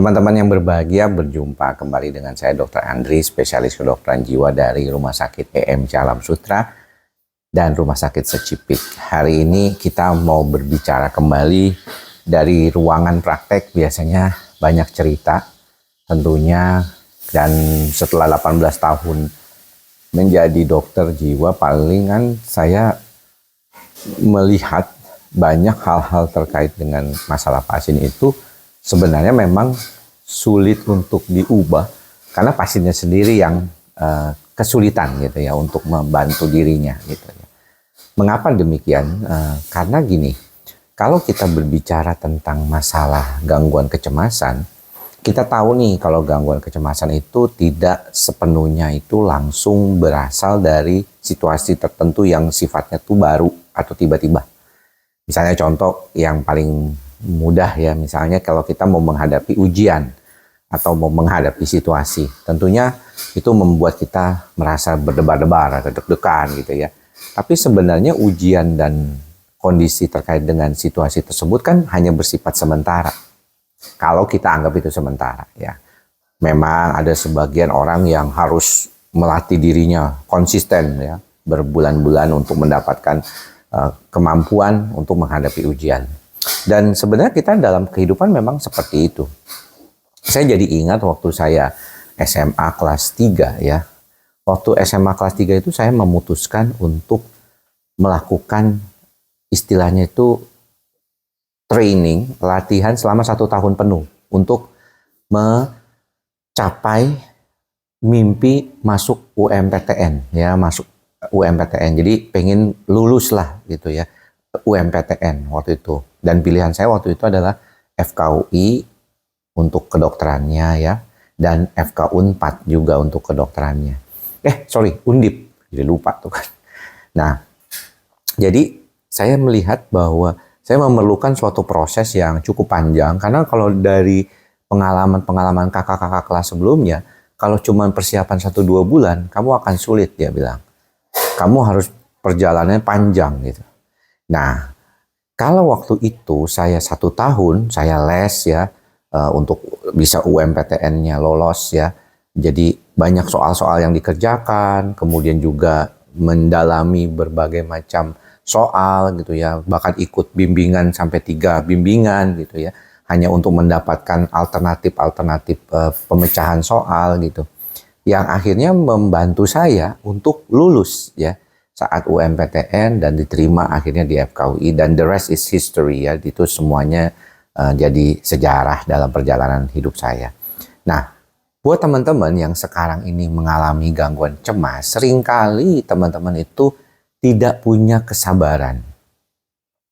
Teman-teman yang berbahagia, berjumpa kembali dengan saya Dr. Andri, spesialis kedokteran jiwa dari Rumah Sakit EMC Alam Sutra dan Rumah Sakit Secipik. Hari ini kita mau berbicara kembali dari ruangan praktek, biasanya banyak cerita tentunya, dan setelah 18 tahun menjadi dokter jiwa, palingan saya melihat banyak hal-hal terkait dengan masalah pasien itu sebenarnya memang sulit untuk diubah karena pasiennya sendiri yang kesulitan gitu ya untuk membantu dirinya gitu ya. Mengapa demikian? Karena gini, kalau kita berbicara tentang masalah gangguan kecemasan, kita tahu nih kalau gangguan kecemasan itu tidak sepenuhnya itu langsung berasal dari situasi tertentu yang sifatnya tuh baru atau tiba-tiba. Misalnya contoh yang paling mudah ya, misalnya kalau kita mau menghadapi ujian atau mau menghadapi situasi, tentunya itu membuat kita merasa berdebar-debar atau deg-degan gitu ya. Tapi sebenarnya ujian dan kondisi terkait dengan situasi tersebut kan hanya bersifat sementara. Kalau kita anggap itu sementara ya. Memang ada sebagian orang yang harus melatih dirinya konsisten ya, berbulan-bulan untuk mendapatkan kemampuan untuk menghadapi ujian. Dan sebenarnya kita dalam kehidupan memang seperti itu. Saya jadi ingat waktu saya SMA kelas 3 ya. Waktu SMA kelas 3 itu saya memutuskan untuk melakukan istilahnya itu training, latihan selama 1 tahun penuh untuk mencapai mimpi masuk UMPTN ya, masuk UMPTN. Jadi pengen lulus lah gitu ya, UMPTN waktu itu. Dan pilihan saya waktu itu adalah FKUI untuk kedokterannya ya, dan FK-Unpad juga untuk kedokterannya. Undip, jadi lupa tuh kan. Nah, jadi saya melihat bahwa saya memerlukan suatu proses yang cukup panjang, karena kalau dari pengalaman-pengalaman kakak-kakak kelas sebelumnya, kalau cuma persiapan 1-2 bulan, kamu akan sulit, dia bilang. Kamu harus perjalanannya panjang gitu. Nah, kalau waktu itu saya 1 tahun, saya les ya, untuk bisa UMPTN-nya lolos ya. Jadi banyak soal-soal yang dikerjakan, kemudian juga mendalami berbagai macam soal gitu ya, bahkan ikut bimbingan sampai 3 bimbingan gitu ya, hanya untuk mendapatkan alternatif pemecahan soal gitu, yang akhirnya membantu saya untuk lulus ya saat UMPTN dan diterima akhirnya di FKUI, dan the rest is history ya, itu semuanya jadi sejarah dalam perjalanan hidup saya. Nah, buat teman-teman yang sekarang ini mengalami gangguan cemas, seringkali teman-teman itu tidak punya kesabaran.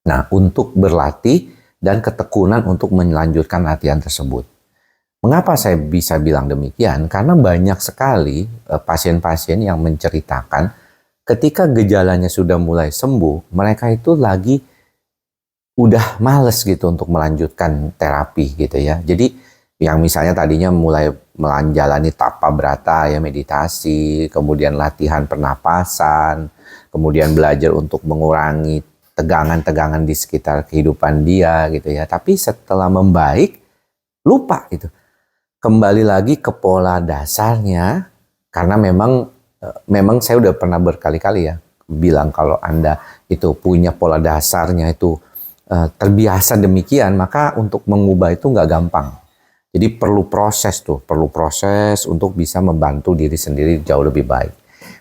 Nah, untuk berlatih dan ketekunan untuk melanjutkan latihan tersebut. Mengapa saya bisa bilang demikian? Karena banyak sekali pasien-pasien yang menceritakan ketika gejalanya sudah mulai sembuh, mereka itu lagi udah males gitu untuk melanjutkan terapi gitu ya. Jadi yang misalnya tadinya mulai menjalani tapa brata ya, meditasi, kemudian latihan pernapasan, kemudian belajar untuk mengurangi tegangan-tegangan di sekitar kehidupan dia gitu ya. Tapi setelah membaik, lupa gitu. Kembali lagi ke pola dasarnya, karena memang saya udah pernah berkali-kali ya bilang kalau Anda itu punya pola dasarnya itu terbiasa demikian, maka untuk mengubah itu nggak gampang. Jadi perlu proses untuk bisa membantu diri sendiri jauh lebih baik.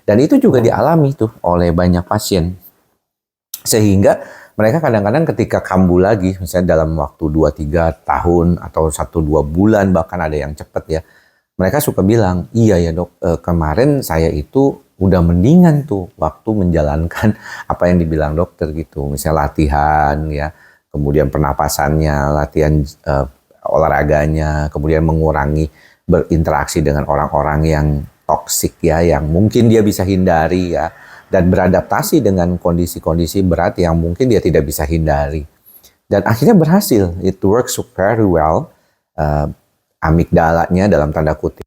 Dan itu juga dialami tuh oleh banyak pasien. Sehingga mereka kadang-kadang ketika kambuh lagi, misalnya dalam waktu 2-3 tahun atau 1-2 bulan, bahkan ada yang cepat ya, mereka suka bilang, iya ya dok, kemarin saya itu udah mendingan tuh waktu menjalankan apa yang dibilang dokter gitu. Misalnya latihan ya, kemudian pernapasannya, latihan olahraganya, kemudian mengurangi berinteraksi dengan orang-orang yang toksik ya, yang mungkin dia bisa hindari ya, dan beradaptasi dengan kondisi-kondisi berat yang mungkin dia tidak bisa hindari. Dan akhirnya berhasil, it works very well. Amigdalanya dalam tanda kutip